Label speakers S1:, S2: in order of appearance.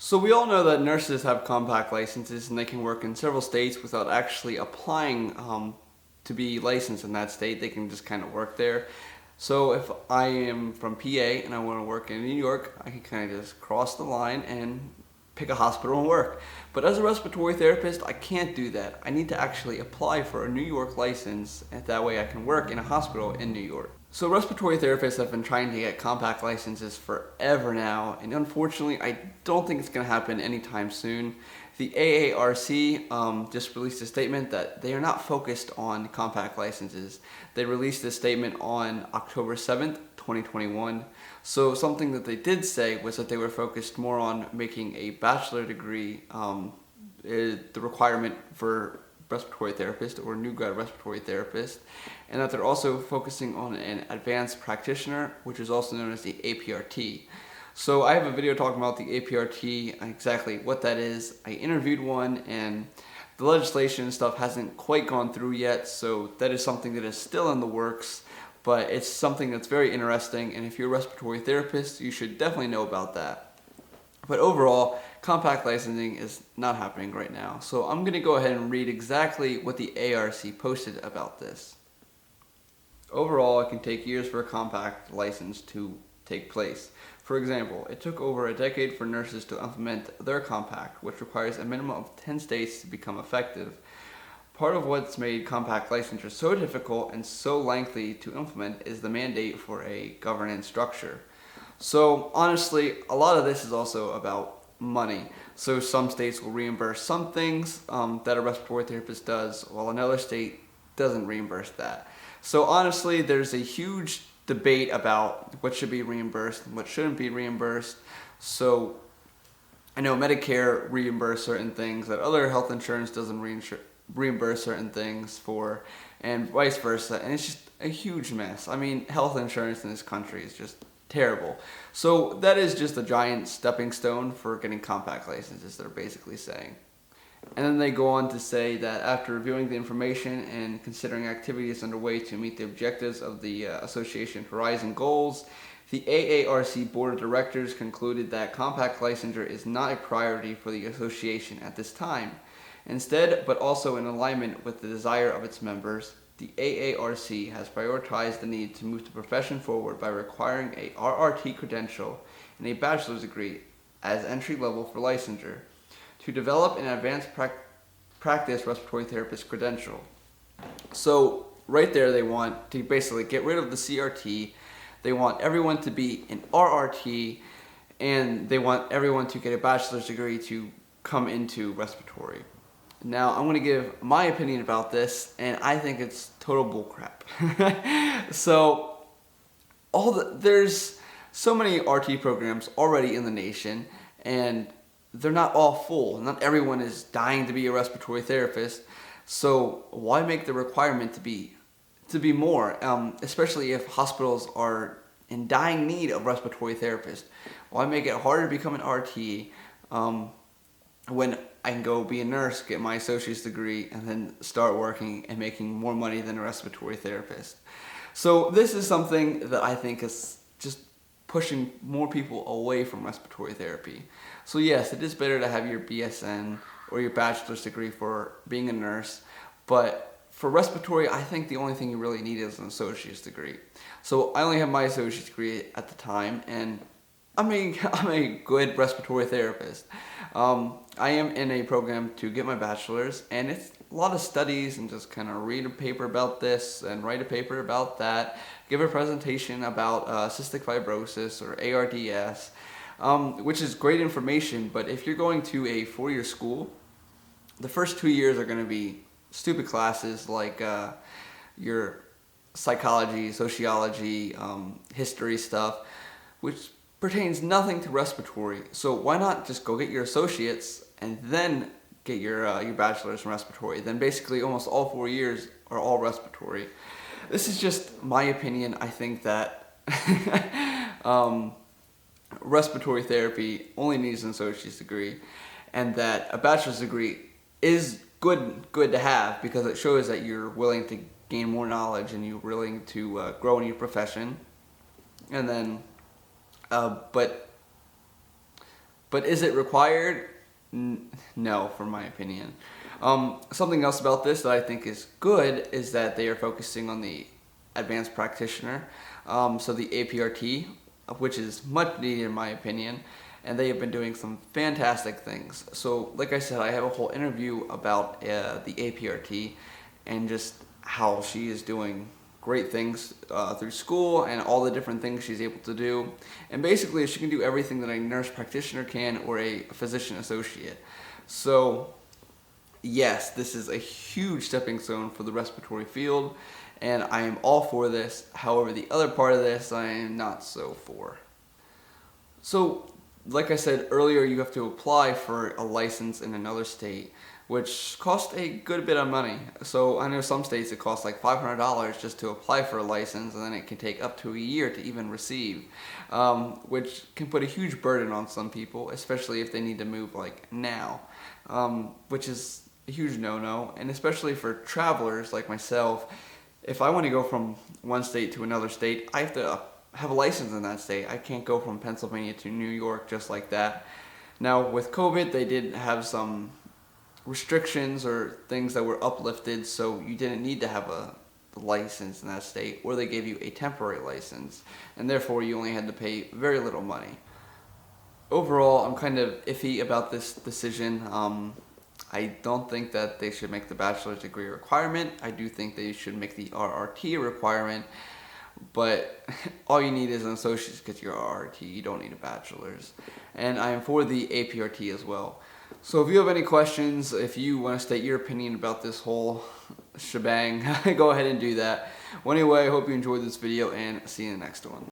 S1: So we all know that nurses have compact licenses and they can work in several states without actually applying to be licensed in that state. They can just kind of work there. So if I am from PA and I want to work in New York, I can kind of just cross the line and pick a hospital and work. But as a respiratory therapist, I can't do that. I need to actually apply for a New York license, and that way I can work in a hospital in New York. So respiratory therapists have been trying to get compact licenses forever now, and unfortunately I don't think it's going to happen anytime soon. The AARC just released a statement that they are not focused on compact licenses. They released this statement on October 7th, 2021. So something that they did say was that they were focused more on making a bachelor degree the requirement for respiratory therapist or new grad respiratory therapist, and that they're also focusing on an advanced practitioner, which is also known as the APRT. So I have a video talking about the APRT, exactly what that is. I interviewed one, and the legislation and stuff hasn't quite gone through yet, so that is something that is still in the works, but it's something that's very interesting, and if you're a respiratory therapist, you should definitely know about that. But overall, compact licensing is not happening right now. So I'm going to go ahead and read exactly what the ARC posted about this. Overall, it can take years for a compact license to take place. For example, it took over a decade for nurses to implement their compact, which requires a minimum of 10 states to become effective. Part of what's made compact licensure so difficult and so lengthy to implement is the mandate for a governance structure. So honestly, a lot of this is also about money. So some states will reimburse some things that a respiratory therapist does, while another state doesn't reimburse that. So honestly, there's a huge debate about what should be reimbursed and what shouldn't be reimbursed. So I know Medicare reimburses certain things that other health insurance doesn't reimburse certain things for, and vice versa. And it's just a huge mess. I mean, health insurance in this country is just terrible. So that is just a giant stepping stone for getting compact licenses, they're basically saying. And then they go on to say that after reviewing the information and considering activities underway to meet the objectives of the association Horizon goals, the AARC Board of Directors concluded that compact licensure is not a priority for the association at this time. Instead, but also in alignment with the desire of its members, the AARC has prioritized the need to move the profession forward by requiring a RRT credential and a bachelor's degree as entry level for licensure to develop an advanced practice respiratory therapist credential. So right there they want to basically get rid of the CRT, they want everyone to be an RRT, and they want everyone to get a bachelor's degree to come into respiratory. Now, I'm going to give my opinion about this, and I think it's total bullcrap. So, there's so many RT programs already in the nation, and they're not all full. Not everyone is dying to be a respiratory therapist. So, why make the requirement to be more, especially if hospitals are in dying need of respiratory therapists? Why make it harder to become an RT when I can go be a nurse, get my associate's degree, and then start working and making more money than a respiratory therapist? So this is something that I think is just pushing more people away from respiratory therapy. So yes, it is better to have your BSN or your bachelor's degree for being a nurse, but for respiratory, I think the only thing you really need is an associate's degree. So I only have my associate's degree at the time, and I'm a good respiratory therapist. I am in a program to get my bachelor's, and it's a lot of studies and just kind of read a paper about this and write a paper about that, give a presentation about cystic fibrosis or ARDS, which is great information, but if you're going to a 4-year school, the first 2 years are going to be stupid classes like your psychology, sociology, history stuff, which pertains nothing to respiratory. So why not just go get your associates and then get your bachelor's in respiratory? Then basically almost all 4 years are all respiratory. This is just my opinion. I think that respiratory therapy only needs an associate's degree, and that a bachelor's degree is good to have because it shows that you're willing to gain more knowledge and you're willing to grow in your profession. And then but But is it required? No, from my opinion. Something else about this that I think is good is that they are focusing on the advanced practitioner, so the APRT, which is much needed in my opinion, and they have been doing some fantastic things. So like I said, I have a whole interview about the APRT and just how she is doing great things through school and all the different things she's able to do. And basically she can do everything that a nurse practitioner can or a physician associate. So yes, this is a huge stepping stone for the respiratory field, and I am all for this. However, the other part of this I am not so for. So, like I said earlier, you have to apply for a license in another state, which costs a good bit of money. So I know some states it costs like $500 just to apply for a license, and then it can take up to a year to even receive, which can put a huge burden on some people, especially if they need to move like now, which is a huge no-no. And especially for travelers like myself, if I want to go from one state to another state, I have to have a license in that state. I can't go from Pennsylvania to New York just like that. Now with COVID, they did have some restrictions or things that were uplifted, so you didn't need to have a license in that state, or they gave you a temporary license, and therefore you only had to pay very little money. Overall, I'm kind of iffy about this decision. I don't think that they should make the bachelor's degree requirement. I do think they should make the RRT a requirement, but all you need is an associate's to get your RRT. You don't need a bachelor's. And I am for the APRT as well. So if you have any questions, if you want to state your opinion about this whole shebang, go ahead and do that. Well, anyway, I hope you enjoyed this video, and see you in the next one.